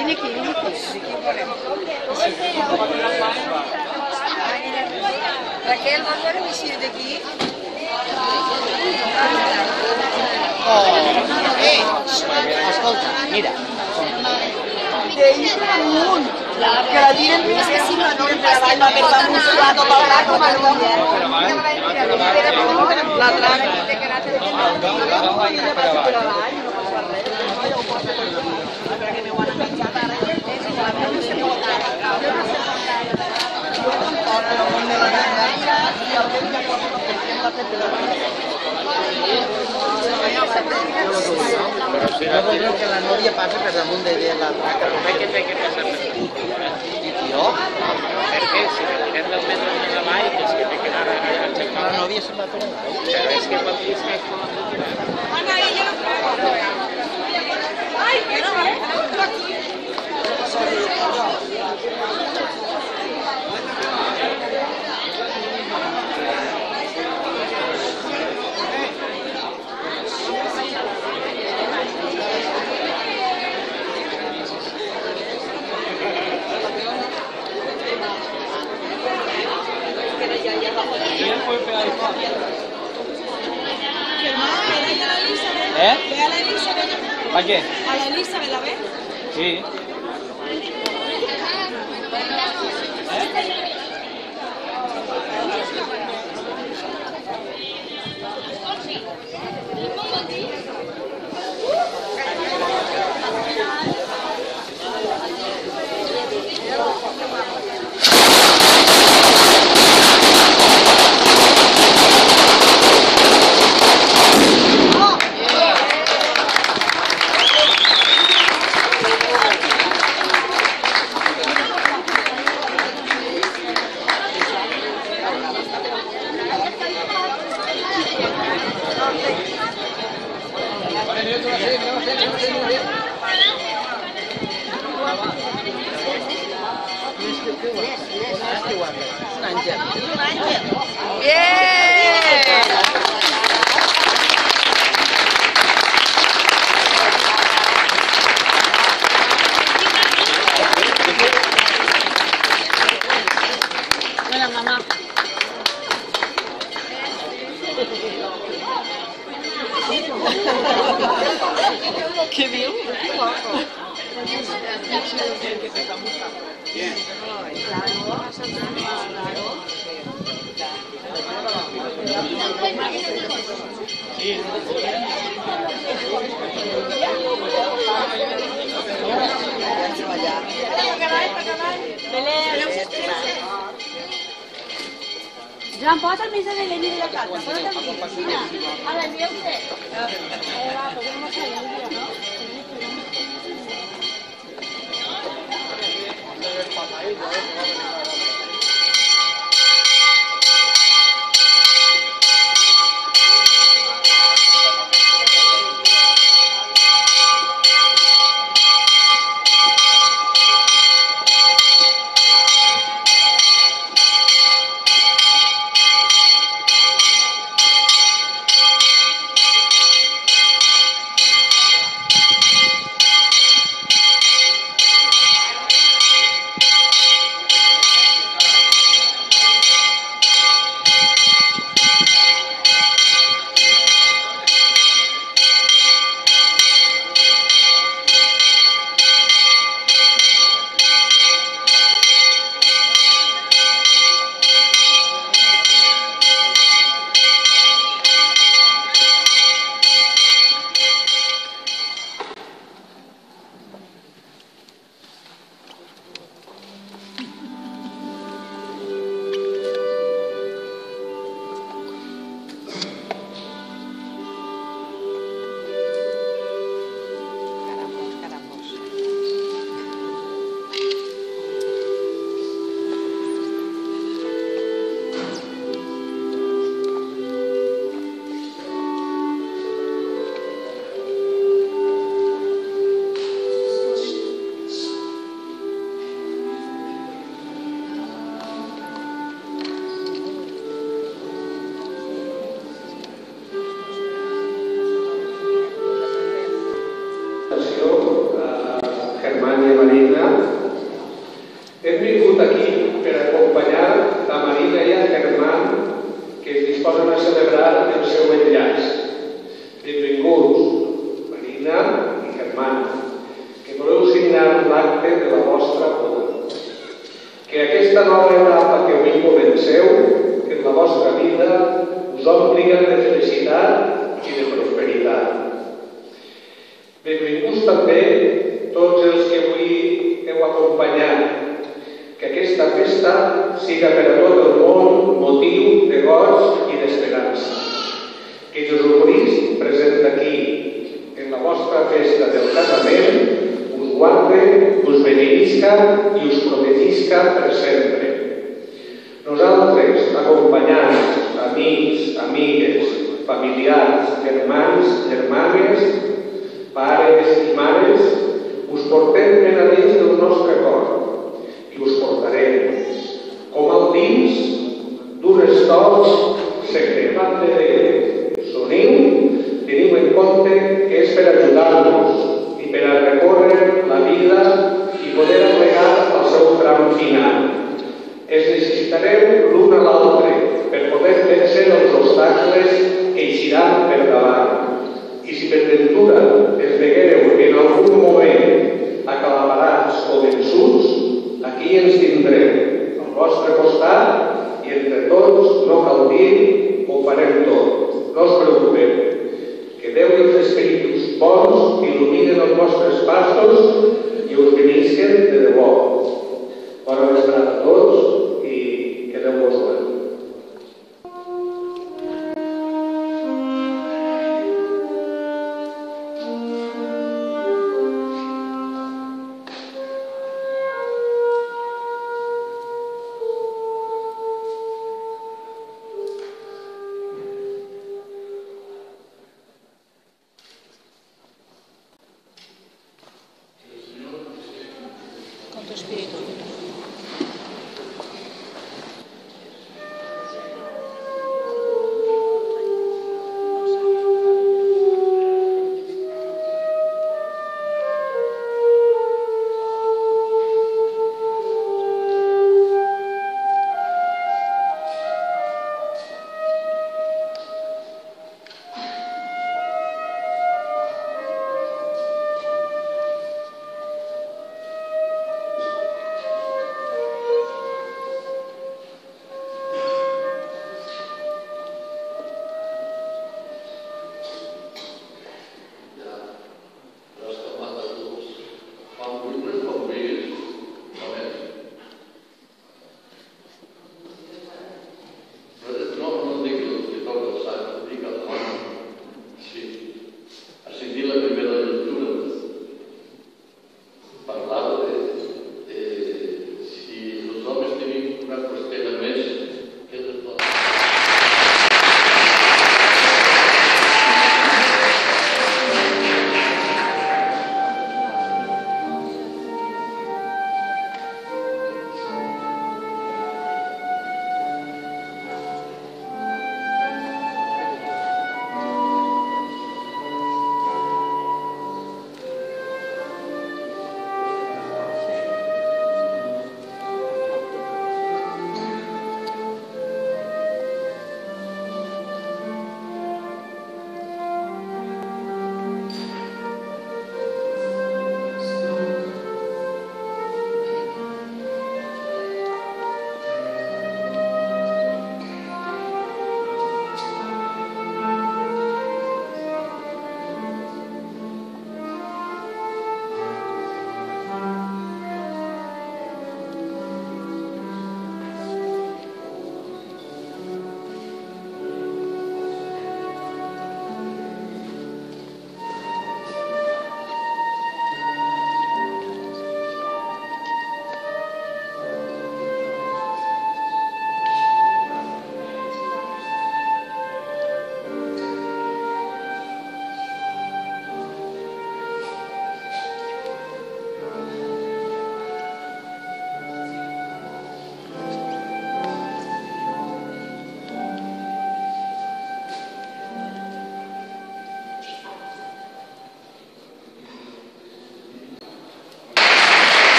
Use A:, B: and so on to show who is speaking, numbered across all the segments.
A: Vieni qui, vieni qui. Raquel, vols veure vestida d'aquí?
B: Escolta, mira.
A: Que la tiren, és que si no la tiren per avall, va per damunt, la doblarà com el bon. La draga.
B: No voldreu que la nòvia passi per damunt de la draca.
C: Com és que té que passar per aquí?
B: Jo?
C: Perquè si la tirem del metro de la vall, és que té que anar a aixecar.
B: La nòvia se'n va per allà.
C: Però és que quan dius que és com a tirar.
D: ¿Eh?
E: Ve a la Elizabeth.
D: ¿Para qué?
E: A la Elizabeth, ¿la ves?
D: Sí.
B: Un àngel.
A: Hola, mamá. ¿Qué vio?
E: Joan, posa't el mitjà de l'Eni de la carta. Posa't el mitjà. A la envia usted. Va, pues vamos a ir, ¿no?
D: Que aquesta nova etapa que avui comenceu en la vostra vida us ompliguen de felicitat i de prosperitat. Benvinguts també tots els que avui heu acompanyat. Que aquesta festa siga per a tot el món motiu de goig i d'esperança. Que Jesucrist, present aquí en la vostra festa del casament, us guarde, us beneïsca i us protegisca per sempre. Nosaltres, acompanyants, amics, amigues, familiars, germans, germanes, pares i mares, us portem ben a dins del nostre cor i us portarem com al dins d'un estoig secretat de Déu. Soniu, teniu en compte que és per ajudar-nos i per a recórrer la vida i poder aplegar al seu tram final. Es necessitareu l'un a l'altre per poder vèncer els obstacles que eixiran per davant. I si per ventura es veguereu en algun moment acalaparats o vençuts, aquí ens tindrem al vostre costat i entre tots no cal dir ho farem tot. No us preocupeu. Que Déu i els espíritus bons il·luminen els vostres passos i us benisquen de debò. Bona vesprada a tots i que Déu vos guardi.
E: Con tu espíritu.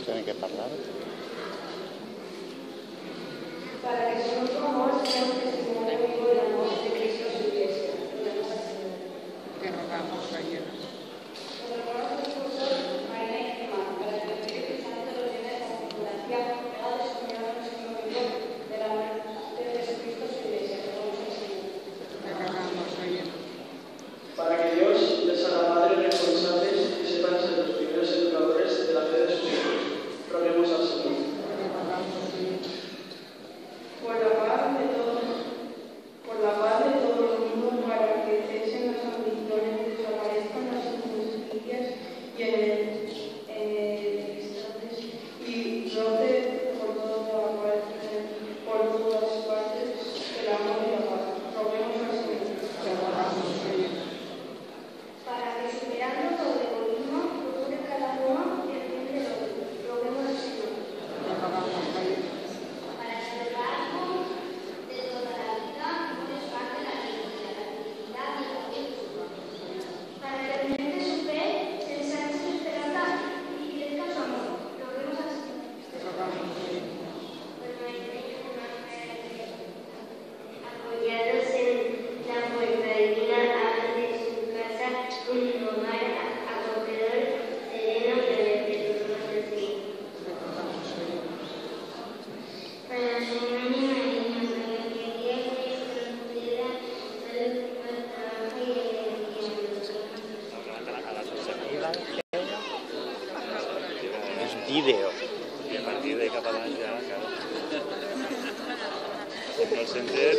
F: tiene que hablar.
G: Para que su único amor sea un testimonio vivo del amor de Cristo a su iglesia.
B: Que rogamos, Señor.
G: Los hermanos esposos, María y Gemma, para que el Espíritu Santo los llene de confianza, pegado de su unión en nuestro vivo del amor de Jesucristo a su iglesia. Rogamos al Señor.
B: Que rogamos, Señor.
H: Para que Dios les haga padres responsables y sepan ser los primeros educadores de la fe de sus hijos. Roguemos al Señor.
G: Por la paz de todo el mundo, para que cesen las ambiciones, desaparezcan las injusticias y enemistas, y brote por todas partes el amor y la paz. Roguemos al Señor. Para que superando todo egoísmo, procure cada uno el bien del otro. Roguemos al Señor. Para salvarnos de toda la vida, no les falte la alegría, la felicidad y la virtud. Para que aumente su fe, se ensanche su esperanza y crezca su amor. Roguemos al Señor. Apoyados en la puerta divina, hagan de su casa un hogar acogedor, sereno y respetuoso del Señor. Para la Señora y María, para que Dios les conceda salud, buen trabajo y alegría.
F: Es vídeo.
I: Y a partir de catalán ya, claro. No sentir,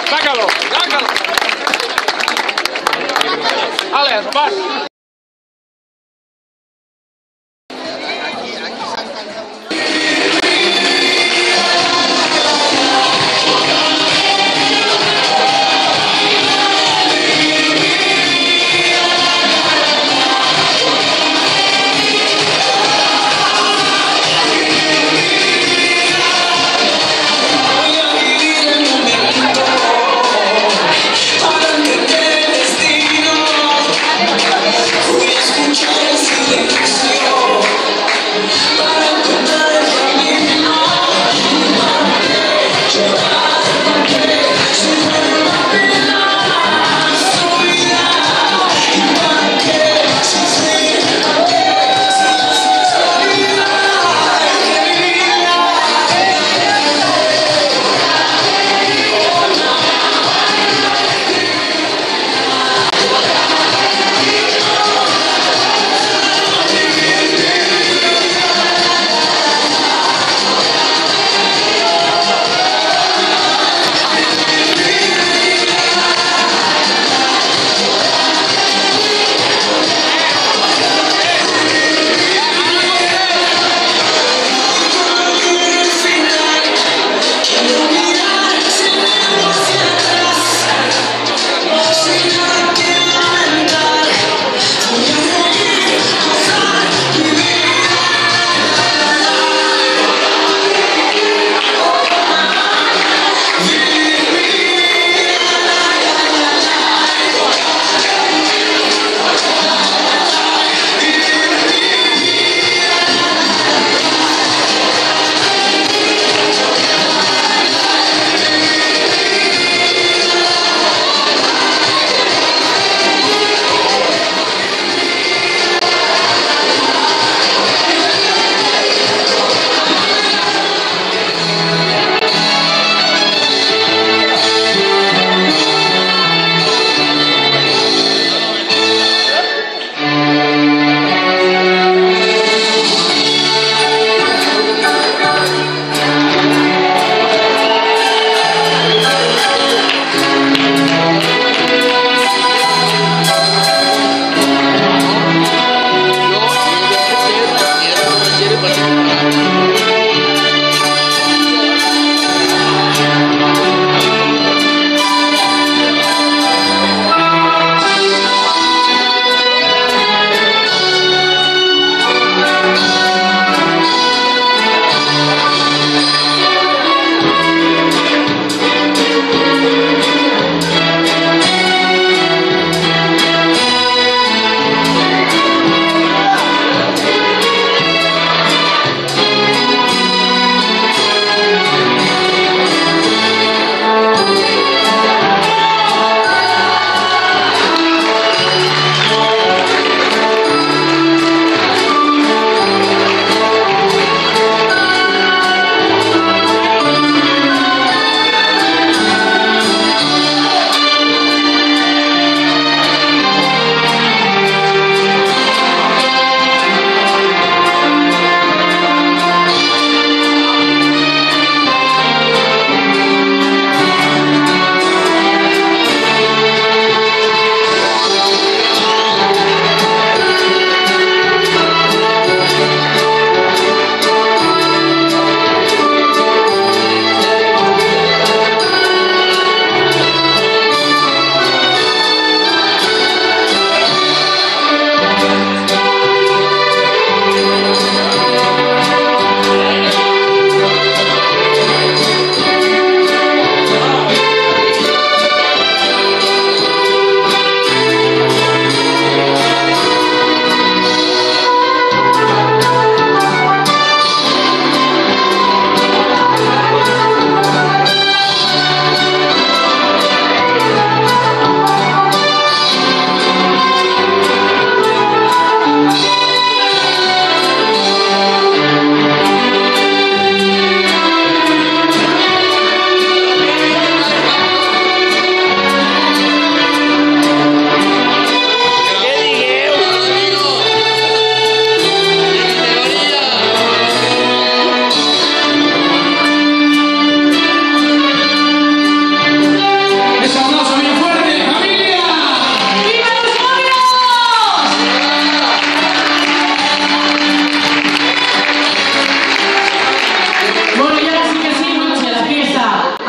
C: ¡Sácalo! ¡Sácalo! ¡Ale, vas!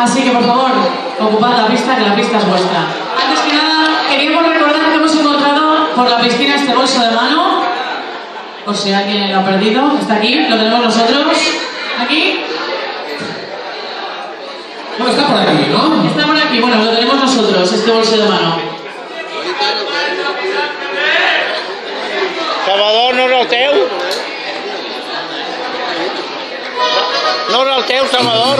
J: Así que por favor, ocupad la pista, que la pista es vuestra. Antes que nada, queríamos recordar que hemos encontrado por la piscina este bolso de mano. Por si alguien lo ha perdido, está aquí, lo tenemos nosotros. Aquí.
K: Bueno, está por aquí, ¿no?
J: Está por aquí, bueno, lo tenemos nosotros, este bolso de mano.
C: Salvador, no era el teu? No era el teu, Salvador?